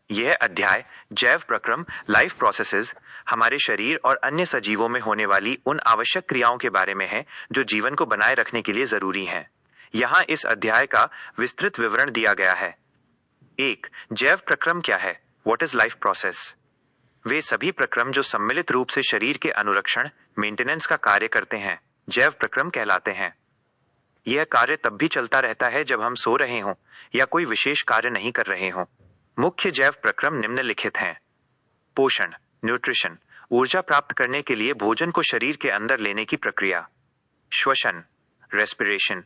यह अध्याय जैव प्रक्रम लाइफ प्रोसेसेस हमारे शरीर और अन्य सजीवों में होने वाली उन आवश्यक क्रियाओं के बारे में है जो जीवन को बनाए रखने के लिए जरूरी हैं। यहाँ इस अध्याय का विस्तृत विवरण दिया गया है। 1. जैव प्रक्रम क्या है? What is life process? वे सभी प्रक्रम जो सम्मिलित रूप से शरीर के अनुरक्षण मेंटेनेंस का कार्य करते हैं जैव प्रक्रम कहलाते हैं। यह कार्य तब भी चलता रहता है जब हम सो रहे हों या कोई विशेष कार्य नहीं कर रहे हों। मुख्य जैव प्रक्रम निम्नलिखित हैं। पोषण न्यूट्रिशन, ऊर्जा प्राप्त करने के लिए भोजन को शरीर के अंदर लेने की प्रक्रिया। श्वसन रेस्पिरेशन,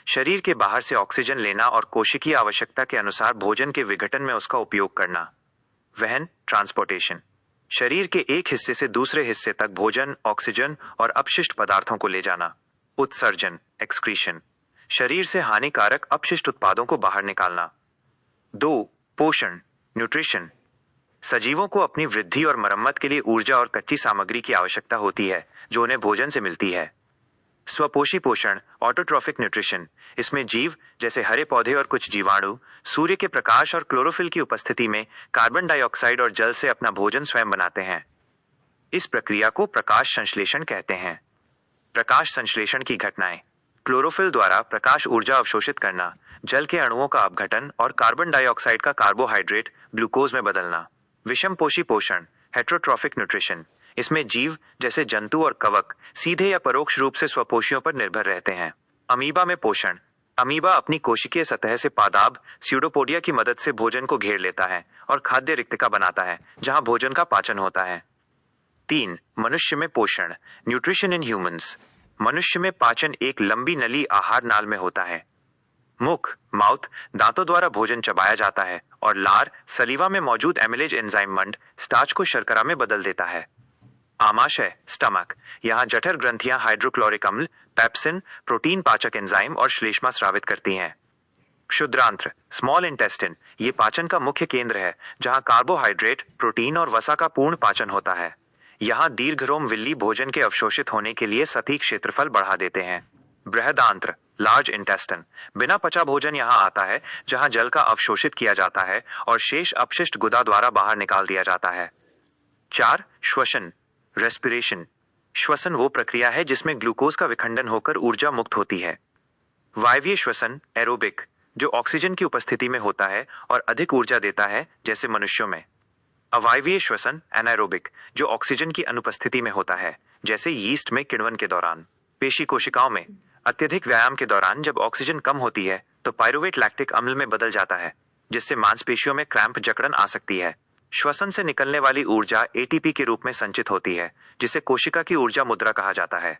शरीर के बाहर से ऑक्सीजन लेना और कोशिकीय आवश्यकता के अनुसार भोजन के विघटन में उसका उपयोग करना। वहन ट्रांसपोर्टेशन, शरीर के एक हिस्से से दूसरे हिस्से तक भोजन, ऑक्सीजन और अपशिष्ट पदार्थों को ले जाना। उत्सर्जन एक्सक्रीशन, शरीर से हानिकारक अपशिष्ट उत्पादों को बाहर निकालना। 2. पोषण न्यूट्रिशन, सजीवों को अपनी वृद्धि और मरम्मत के लिए ऊर्जा और कच्ची सामग्री की आवश्यकता होती है जो उन्हें भोजन से मिलती है। स्वपोषी पोषण ऑटोट्रॉफिक न्यूट्रिशन, इसमें जीव जैसे हरे पौधे और कुछ जीवाणु सूर्य के प्रकाश और क्लोरोफिल की उपस्थिति में कार्बन डाइऑक्साइड और जल से अपना भोजन स्वयं बनाते हैं। इस प्रक्रिया को प्रकाश संश्लेषण कहते हैं। प्रकाश संश्लेषण की घटनाएं: क्लोरोफिल द्वारा प्रकाश ऊर्जा अवशोषित करना, जल के अणुओं का अपघटन और कार्बन डाइऑक्साइड का कार्बोहाइड्रेट ग्लूकोज में बदलना। विषमपोषी पोषण हेट्रोट्रॉफिक न्यूट्रिशन, इसमें जीव जैसे जंतु और कवक सीधे या परोक्ष रूप से स्वपोषियों पर निर्भर रहते हैं। अमीबा में पोषण, अमीबा अपनी कोशिकीय सतह से पादाब स्यूडोपोडिया की मदद से भोजन को घेर लेता है और खाद्य रिक्तिका बनाता है जहां भोजन का पाचन होता है। 3. मनुष्य में पोषण न्यूट्रिशन इन ह्यूमंस, मनुष्य में पाचन एक लंबी नली आहार नाल में होता है। मुख माउथ दांतों द्वारा भोजन चबाया जाता है और लार सलीवा में मौजूद एमिलेज एंजाइम मंड स्टार्च को शर्करा में बदल देता है। आमाशय स्टमक, यहाँ जठर ग्रंथियां हाइड्रोक्लोरिक अम्ल, पेप्सिन, प्रोटीन पाचक एंजाइम और श्लेष्मा स्रावित करती हैं। क्षुद्रांत्र स्मॉल इंटेस्टिन, ये पाचन का मुख्य केंद्र है जहाँ कार्बोहाइड्रेट, प्रोटीन और वसा का पूर्ण पाचन होता है। यहाँ दीर्घरोम विल्ली भोजन के अवशोषित होने के लिए सटीक क्षेत्रफल बढ़ा देते हैं। बृहदांत्र लार्ज इंटेस्टिन, बिना पचा भोजन यहाँ आता है जहाँ जल का अवशोषित किया जाता है और शेष अपशिष्ट गुदा द्वारा बाहर निकाल दिया जाता है। 4. श्वसन रेस्पिरेशन, श्वसन वो प्रक्रिया है जिसमें ग्लूकोज का विखंडन होकर ऊर्जा मुक्त होती है। वायवीय श्वसन एरोबिक, जो ऑक्सीजन की उपस्थिति में होता है और अधिक ऊर्जा देता है जैसे मनुष्यों में। अवायवीय श्वसन एनारोबिक, जो ऑक्सीजन की अनुपस्थिति में होता है जैसे यीस्ट में किण्वन के दौरान। पेशी कोशिकाओं में अत्यधिक व्यायाम के दौरान जब ऑक्सीजन कम होती है तो पायरुवेट लैक्टिक अम्ल में बदल जाता है जिससे मांसपेशियों में क्रैम्प जकड़न आ सकती है। श्वसन से निकलने वाली ऊर्जा एटीपी के रूप में संचित होती है जिसे कोशिका की ऊर्जा मुद्रा कहा जाता है।